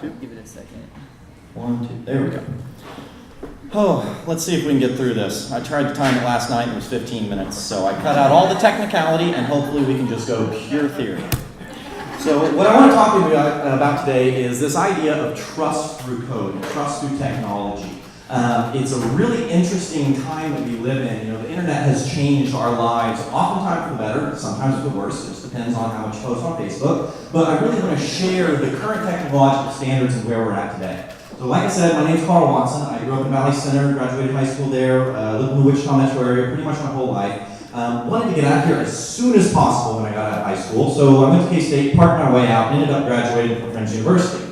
Give it a second. 1, 2, there we go. Oh, let's see if we can get through this. I tried to time it last night and it was 15 minutes, so I cut out all the technicality and hopefully we can just go pure theory. So what I want to talk to you about today is this idea of trust through code, trust through technology. It's a really interesting time that we live in. The internet has changed our lives, oftentimes for the better, sometimes for the worse. It just depends on how much you post on Facebook. But I really want to share the current technological standards and where we're at today. So like I said, my name's Karl. I grew up in Valley Center, graduated high school there, lived in the Wichita metro area pretty much my whole life. Wanted to get out of here as soon as possible when I got out of high school. So I went to K-State, parked my way out, ended up graduating from Friends University.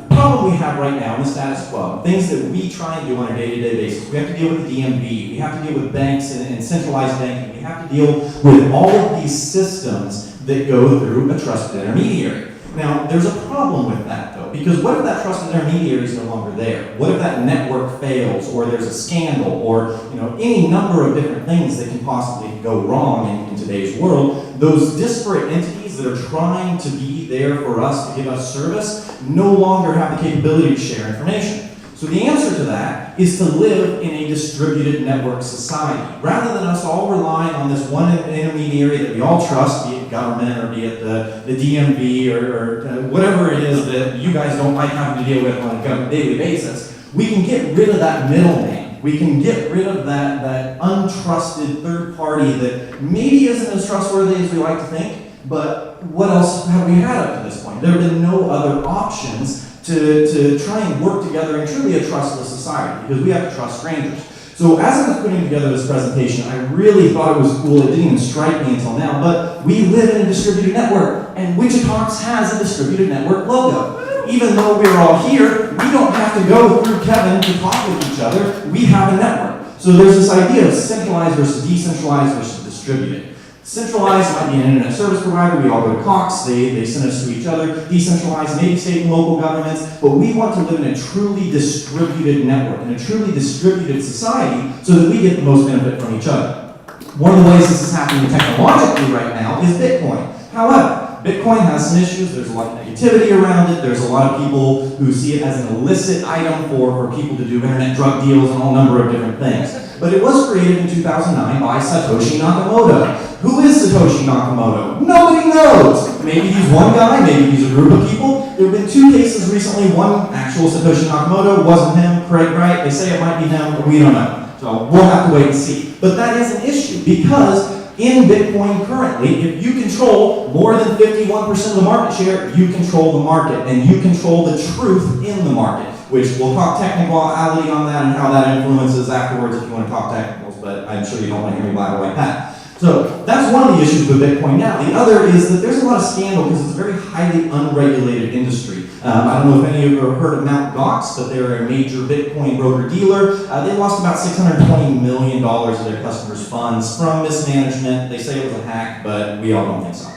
Problem we have right now in the status quo, things that we try and do on a day-to-day basis. We have to deal with the DMV, we have to deal with banks and centralized banking, we have to deal with all of these systems that go through a trusted intermediary. Now, there's a problem with that though, because what if that trusted intermediary is no longer there? What if that network fails, or there's a scandal, or any number of different things that can possibly go wrong in today's world? Those disparate entities that are trying to be there for us to give us service no longer have the capability to share information. So the answer to that is to live in a distributed network society. Rather than us all relying on this one intermediary that we all trust, be it government or be it the DMV or whatever it is that you guys don't like having to deal with on a daily basis, we can get rid of that middleman. We can get rid of that untrusted third party that maybe isn't as trustworthy as we like to think, but what else have we had up to this point? There have been no other options to try and work together in truly a trustless society, because we have to trust strangers. So as I was putting together this presentation, I really thought it was cool. It didn't even strike me until now, but we live in a distributed network, and Wichitalks has a distributed network logo. Even though we're all here, we don't have to go through Kevin to talk with each other. We have a network. So there's this idea of centralized versus decentralized versus distributed. Centralized might be an internet service provider. We all go to Cox. They send us to each other. Decentralized, maybe state and local governments. But we want to live in a truly distributed network, in a truly distributed society, so that we get the most benefit from each other. One of the ways this is happening technologically right now is Bitcoin. However, Bitcoin has some issues. There's a lot of negativity around it. There's a lot of people who see it as an illicit item for people to do internet drug deals and a whole number of different things. But it was created in 2009 by Satoshi Nakamoto. Who is Satoshi Nakamoto? Nobody knows. Maybe he's one guy, maybe he's a group of people. There have been 2 cases recently. One actual Satoshi Nakamoto, wasn't him, Craig Wright. They say it might be him, but we don't know. So we'll have to wait and see. But that is an issue, because in Bitcoin currently, if you control more than 51% of the market share, you control the market, and you control the truth in the market, which we'll talk technicality on that and how that influences afterwards if you want to talk technicals, but I'm sure you don't want to hear me blabber like that. So that's one of the issues with Bitcoin now. The other is that there's a lot of scandal because it's a very highly unregulated industry. I don't know if any of you have heard of Mt. Gox, but they're a major Bitcoin broker-dealer. They lost about $620 million of their customers' funds from mismanagement. They say it was a hack, but we all don't think so.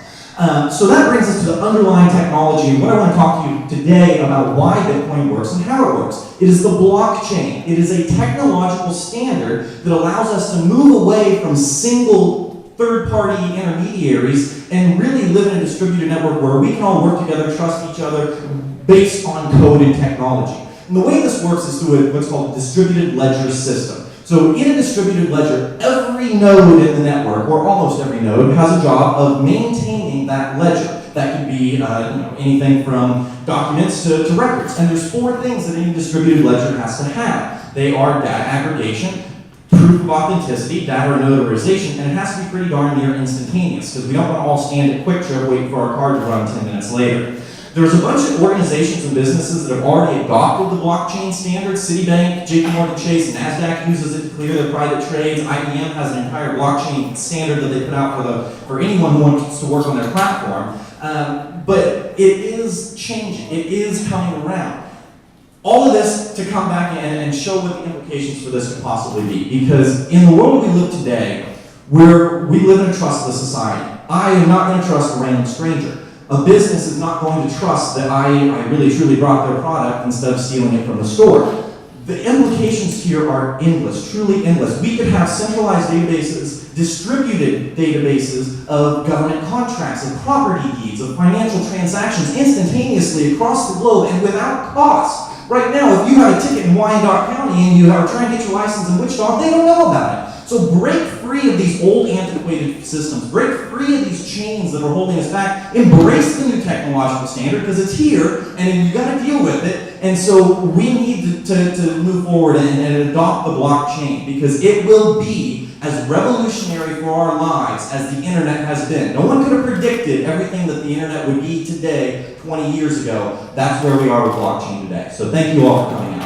So that brings us to the underlying technology, and what I want to talk to you today about why Bitcoin works and how it works. It is the blockchain. It is a technological standard that allows us to move away from single third-party intermediaries and really live in a distributed network where we can all work together, trust each other, based on code and technology. And the way this works is through what's called a distributed ledger system. So in a distributed ledger, every node in the network, or almost every node, has a job of maintaining that ledger. That could be anything from documents to records. And there's 4 things that any distributed ledger has to have. They are data aggregation, proof of authenticity, data notarization, and it has to be pretty darn near instantaneous, because we don't want to all stand at Quick Trip waiting for our card to run 10 minutes later. There's a bunch of organizations and businesses that have already adopted the blockchain standard. Citibank, JP Chase, NASDAQ uses it to clear their private trades. IBM has an entire blockchain standard that they put out for anyone who wants to work on their platform. But it is changing. It is coming around. All of this to come back in and show what the implications for this could possibly be. Because in the world we live today, we live in a trustless society. I am not going to trust a random stranger. A business is not going to trust that I really truly brought their product instead of stealing it from the store. The implications applications here are endless, truly endless. We could have centralized databases, distributed databases of government contracts, of property deeds, of financial transactions instantaneously across the globe and without cost. Right now, if you have a ticket in Wyandotte County and you are trying to get your license in Wichita, they don't know about it. So break free of these old antiquated systems. Break free of these chains that are holding us back. Embrace the new technological standard because it's here and you've got to deal with it. And so we need to move forward and adopt the blockchain because it will be as revolutionary for our lives as the internet has been. No one could have predicted everything that the internet would be today 20 years ago. That's where we are with blockchain today. So thank you all for coming out.